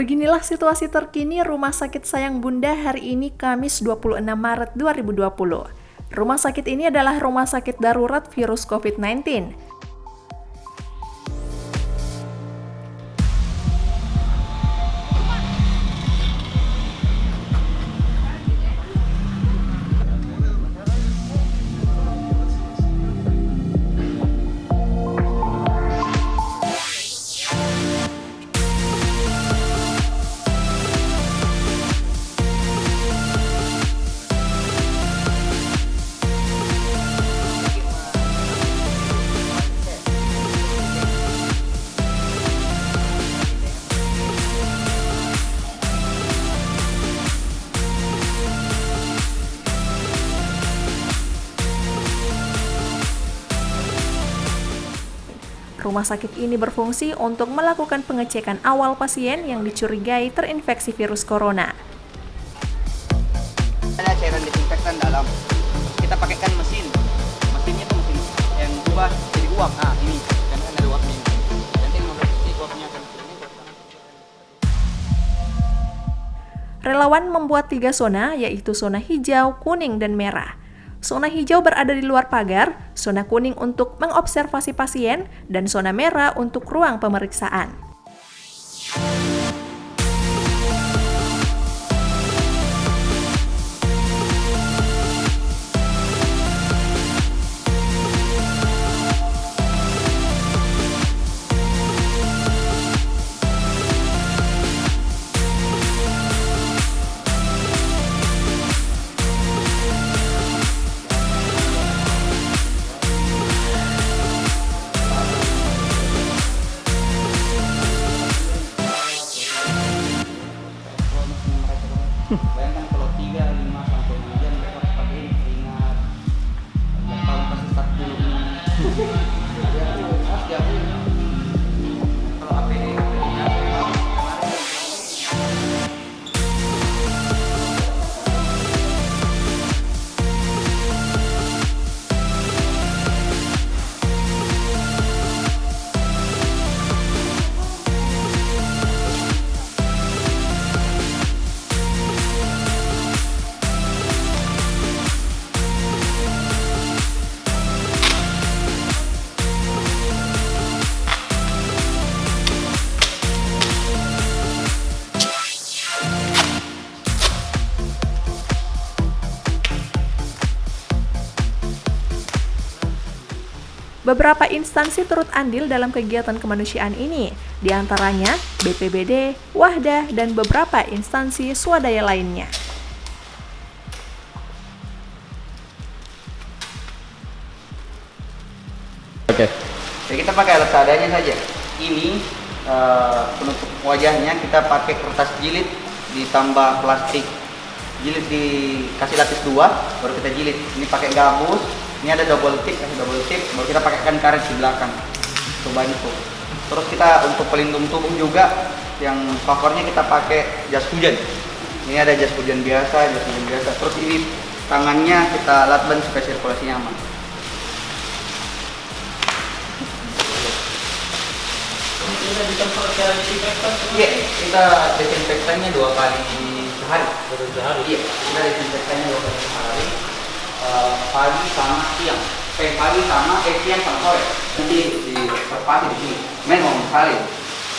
Beginilah situasi terkini Rumah Sakit Sayang Bunda hari ini Kamis 26 Maret 2020. Rumah sakit ini adalah rumah sakit darurat virus COVID-19. Rumah sakit ini berfungsi untuk melakukan pengecekan awal pasien yang dicurigai terinfeksi virus corona. Ada cairan disinfektan dalam. Kita pakaikan mesin. Mesinnya itu mesin yang ubah jadi uap. Ah, ini kan ada uapnya. Nanti uapnya akan Relawan membuat 3 zona, yaitu zona hijau, kuning, dan merah. Zona hijau berada di luar pagar, zona kuning untuk mengobservasi pasien, dan zona merah untuk ruang pemeriksaan. bayangkan kalau 3, 5 sampai 6 jam mereka harus pakai ini keringat. Kalau pasti start dulu ini. Harus diakui. Kalau APD Beberapa instansi turut andil dalam kegiatan kemanusiaan ini, diantaranya BPBD, Wahda, dan beberapa instansi swadaya lainnya. Oke. Jadi kita pakai alat seadanya saja. Ini penutup wajahnya kita pakai kertas jilid ditambah plastik. Jilid dikasih lapis 2, baru kita jilid. Ini pakai gabus. Ini ada double tip, baru kita pakaikan karet di belakang. Coba itu. Terus kita untuk pelindung tubuh juga, yang covernya kita pakai jas hujan. Ini ada jas hujan biasa. Terus ini tangannya kita lakban supaya sirkulasinya aman. Kita disemprot cara disinfektan? Iya, kita desinfektannya 2 kali sehari. Iya, kita desinfektannya 2 kali sehari. Pagi sama siang. Pagi sama siang sama sore. Nanti di perpati di sini. Memang sekali.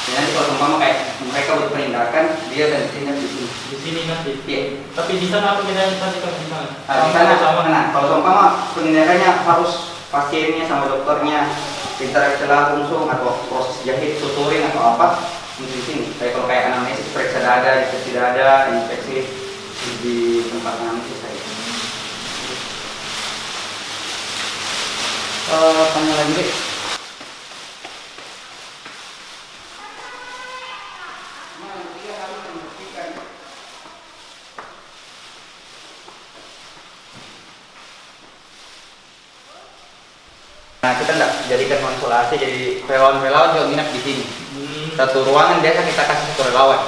Jadi nanti kalau umpama kayak mereka berperindakan, dia dan sini di sini. Di sini nanti. Iya. Tapi di sana apa bedanya tadi kalau di sana? Di sana sama. Nah, kalau umpama penindakannya harus pasiennya sama dokternya interaksi langsung atau proses jahit, suturin atau apa di sini. Kayak kalau kayak anamnesis, periksa dada, infeksi dada, infeksi di tempat anamnesis saya. Tanya lagi deh. Nah, kita enggak jadikan konsultasi, jadi relawan juga nginep di sini. Satu ruangan biasa kita kasih 1 relawan.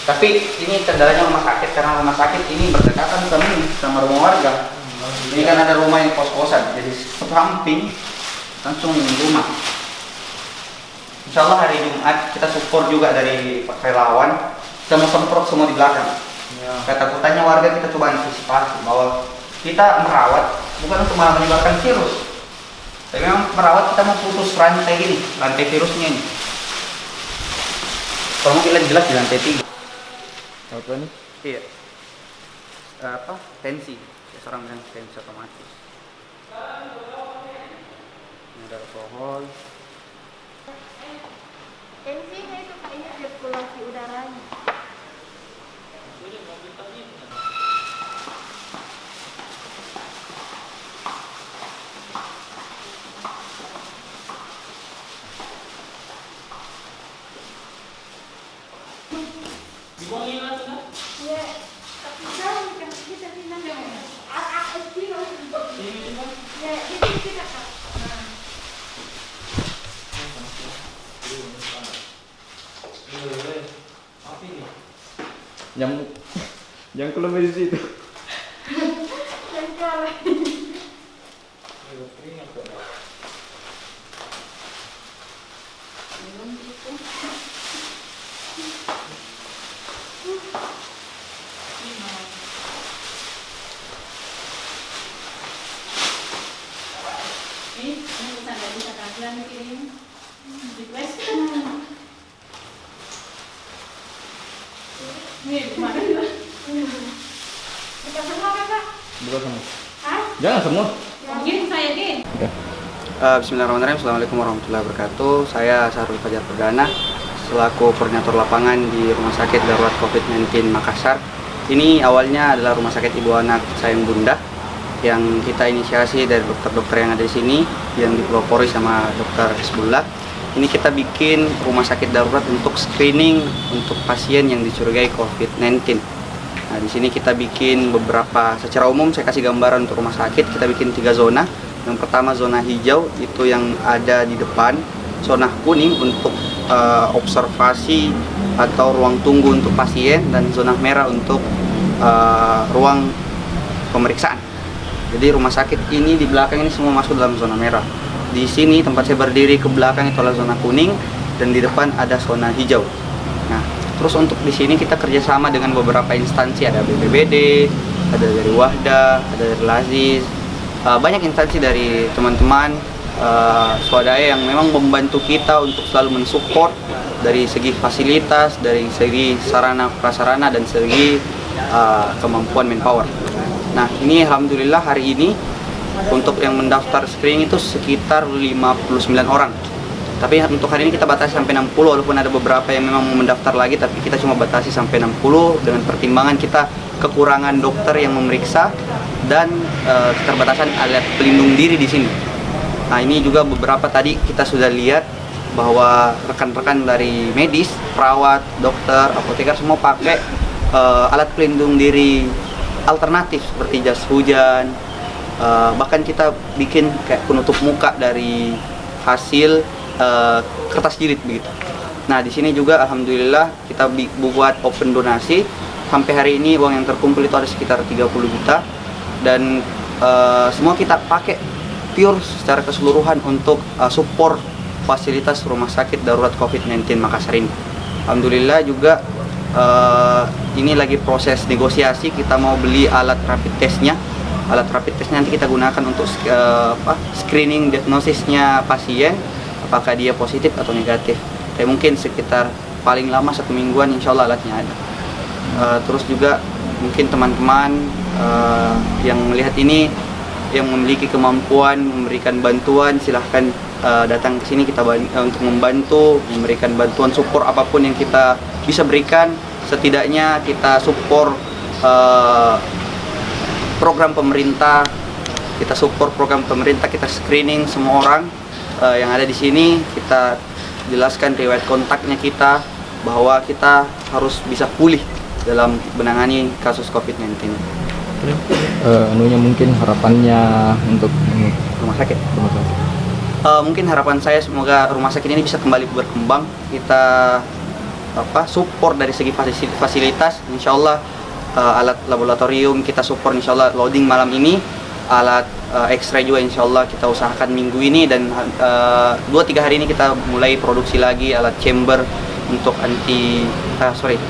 Tapi ini kendalanya rumah sakit, karena rumah sakit ini berdekatan sama rumah warga. Ini kan ada rumah yang kos-kosan, jadi samping langsung rumah. Insya Allah hari Jumat kita support juga dari relawan. Kita mau semprot semua di belakang. Ketakutannya warga kita coba antisipasi bahwa kita merawat bukan untuk malah menyebarkan virus. Tapi memang merawat kita mau putus rantai ini, rantai virusnya ini. Kalau mungkin lebih jelas di lantai 3. Apa nih? Iya. Tensi. Ya, seorang bilang tensi otomatis. Ini ada alkohol. Tensinya itu kayaknya sirkulasi udaranya. Dibuangin lah sudah. Ya, tapi jauh kan kita bilang ya. Anak kecil. Ini kan. Ya, itu tidak Kak. Apa ini? Yang keluar di situ. Yang kalah. Ini pesan dari kasihan kirim request. Nih, gimana juga? Kita semua kan Kak? Bukan semua. Hah? Jangan semua. Mungkin saya Din. Bismillahirrahmanirrahim. Assalamualaikum warahmatullahi wabarakatuh. Saya Sahrul Fajar Perdana selaku koordinator lapangan di Rumah Sakit Darurat COVID-19 Makassar. Ini awalnya adalah Rumah Sakit Ibu Anak Sayang Bunda yang kita inisiasi dari dokter-dokter yang ada di sini yang dipelopori sama Dokter Hizbullah. Ini kita bikin rumah sakit darurat untuk screening untuk pasien yang dicurigai COVID-19. Nah, di sini kita bikin beberapa, secara umum saya kasih gambaran untuk rumah sakit. Kita bikin 3 zona. Yang pertama zona hijau itu yang ada di depan, zona kuning untuk observasi atau ruang tunggu untuk pasien, dan zona merah untuk ruang pemeriksaan. Jadi rumah sakit ini di belakang ini semua masuk dalam zona merah. Di sini tempat saya berdiri ke belakang itu adalah zona kuning dan di depan ada zona hijau. Nah, terus untuk di sini kita kerjasama dengan beberapa instansi, ada BPBD, ada dari Wahda, ada dari Laziz, banyak instansi dari teman-teman swadaya yang memang membantu kita untuk selalu mensupport dari segi fasilitas, dari segi sarana prasarana dan segi kemampuan manpower. Nah, ini alhamdulillah hari ini untuk yang mendaftar screening itu sekitar 59 orang. Tapi untuk hari ini kita batasi sampai 60, walaupun ada beberapa yang memang mau mendaftar lagi, tapi kita cuma batasi sampai 60 dengan pertimbangan kita kekurangan dokter yang memeriksa dan keterbatasan alat pelindung diri di sini. Nah, ini juga beberapa tadi kita sudah lihat bahwa rekan-rekan dari medis, perawat, dokter, apoteker semua pakai alat pelindung diri alternatif seperti jas hujan, bahkan kita bikin kayak penutup muka dari hasil kertas jilid begitu. Nah, di sini juga alhamdulillah kita buat open donasi. Sampai hari ini uang yang terkumpul itu ada sekitar 30 juta dan semua kita pakai pure secara keseluruhan untuk support fasilitas rumah sakit darurat COVID-19 Makassar ini. Alhamdulillah juga ini lagi proses negosiasi, kita mau beli alat rapid testnya. Alat rapid testnya nanti kita gunakan untuk screening diagnosisnya pasien, apakah dia positif atau negatif. Tapi mungkin sekitar paling lama 1 mingguan insya Allah alatnya ada. Terus juga mungkin teman-teman yang melihat ini yang memiliki kemampuan memberikan bantuan, silahkan datang ke sini kita untuk membantu, memberikan bantuan support apapun yang kita bisa berikan. Setidaknya kita support program pemerintah, kita screening semua orang yang ada di sini. Kita jelaskan riwayat kontaknya kita, bahwa kita harus bisa pulih dalam menangani kasus COVID-19. Anunya mungkin harapannya untuk Rumah sakit. Mungkin harapan saya semoga rumah sakit ini bisa kembali berkembang. Kita support dari segi fasilitas. Insya Allah alat laboratorium kita support, insya Allah loading malam ini alat X-ray juga insya Allah kita usahakan minggu ini, dan 2-3 hari ini kita mulai produksi lagi alat chamber untuk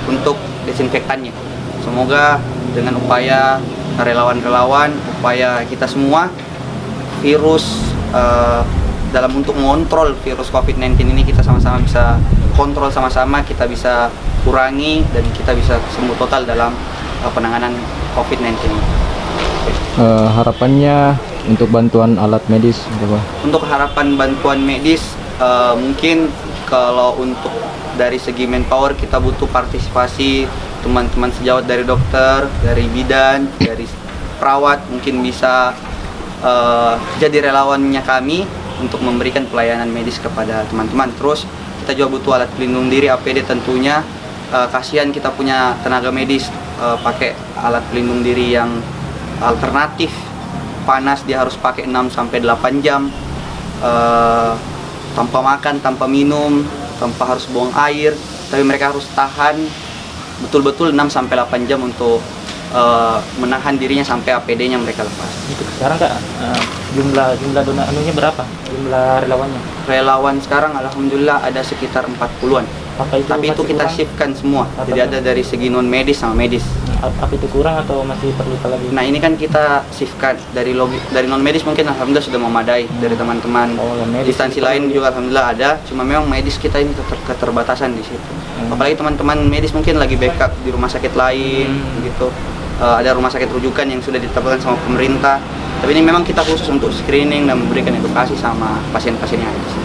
untuk desinfektannya. Semoga dengan upaya relawan-relawan, upaya kita semua, virus dalam untuk mengontrol virus COVID-19 ini kita sama-sama bisa kontrol sama-sama, kita bisa kurangi dan kita bisa sembuh total dalam penanganan COVID-19 ini. Harapannya untuk bantuan alat medis berapa? Untuk harapan bantuan medis, mungkin kalau untuk dari segi manpower kita butuh partisipasi teman-teman sejawat dari dokter, dari bidan, dari perawat, mungkin bisa jadi relawannya kami untuk memberikan pelayanan medis kepada teman-teman. Terus kita juga butuh alat pelindung diri, APD tentunya. Kasihan kita punya tenaga medis pakai alat pelindung diri yang alternatif, panas dia harus pakai 6-8 jam, tanpa makan, tanpa minum, tanpa harus buang air, tapi mereka harus tahan betul-betul 6-8 jam untuk menahan dirinya sampai APD-nya mereka lepas. Itu sekarang Kak, jumlah anunya berapa? Jumlah relawannya? Relawan sekarang alhamdulillah ada sekitar 40-an. Tapi itu kita shiftkan semua. Jadi ada dari segi non medis sama medis. Apa itu kurang atau masih perlu lagi? Nah, ini kan kita shiftkan dari non medis mungkin alhamdulillah sudah memadai dari teman-teman. Instansi lain juga alhamdulillah ada, cuma memang medis kita ini keterbatasan di situ. Apalagi teman-teman medis mungkin lagi backup di rumah sakit lain gitu. Ada rumah sakit rujukan yang sudah ditetapkan sama pemerintah. Tapi ini memang kita khusus untuk screening dan memberikan edukasi sama pasien-pasien yang ada di sini.